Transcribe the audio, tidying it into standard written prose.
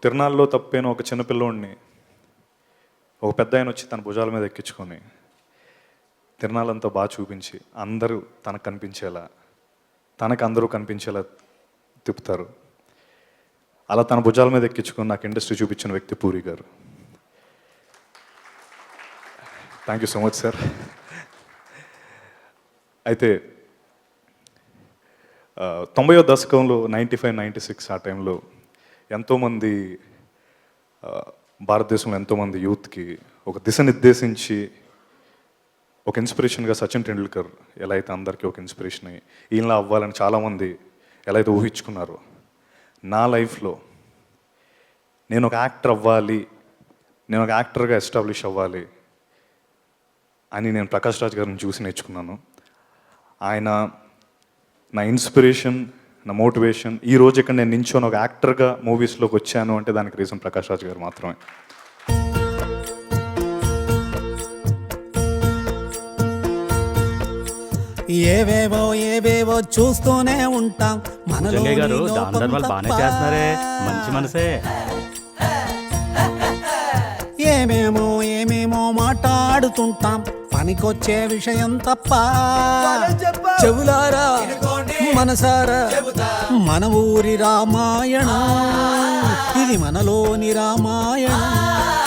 తిరునాళ్ళలో తప్పైన ఒక చిన్నపిల్లోడిని ఒక పెద్ద ఆయన వచ్చి తన భుజాల మీద ఎక్కించుకొని తిరునాళ్ళంతా బాగా చూపించి అందరూ తనకు కనిపించేలా అందరూ కనిపించేలా తిప్పుతారు. అలా తన భుజాల మీద ఎక్కించుకొని నాకు ఇండస్ట్రీ చూపించిన వ్యక్తి పూరి గారు. Thank you so much sir. అయితే 90వ దశకంలో 95-96 ఆ టైంలో ఎంతోమంది భారతదేశంలో ఎంతోమంది యూత్కి ఒక దిశ నిర్దేశించి ఒక ఇన్స్పిరేషన్గా సచిన్ టెండూల్కర్ ఎలా అయితే అందరికీ ఒక ఇన్స్పిరేషన్ అయ్యి ఈయనలా అవ్వాలని చాలామంది ఎలా అయితే ఊహించుకున్నారో, నా లైఫ్లో నేను ఒక యాక్టర్ అవ్వాలి, నేను ఒక యాక్టర్గా ఎస్టాబ్లిష్ అవ్వాలి అని నేను ప్రకాష్ రాజ్ గారిని చూసి నేర్చుకున్నాను. ఆయన నా ఇన్స్పిరేషన్, నా మోటివేషన్. ఈ రోజు ఇక్కడ నేను నించొని ఒక యాక్టర్గా మూవీస్లోకి వచ్చాను అంటే దానికి రీజన్ ప్రకాష్ రాజ్ గారు మాత్రమే. ఏవేవో చూస్తూనే ఉంటాం. జంగయ్య గారు దాని బాగానే చేస్తున్నారే, మంచి మనసే. ఏమేమో మాట్లాడుతుంటాం, పనికొచ్చే విషయం తప్ప. చెవులారా మనసారా మన ఊరి రామాయణం, ఇది మనలోని రామాయణం.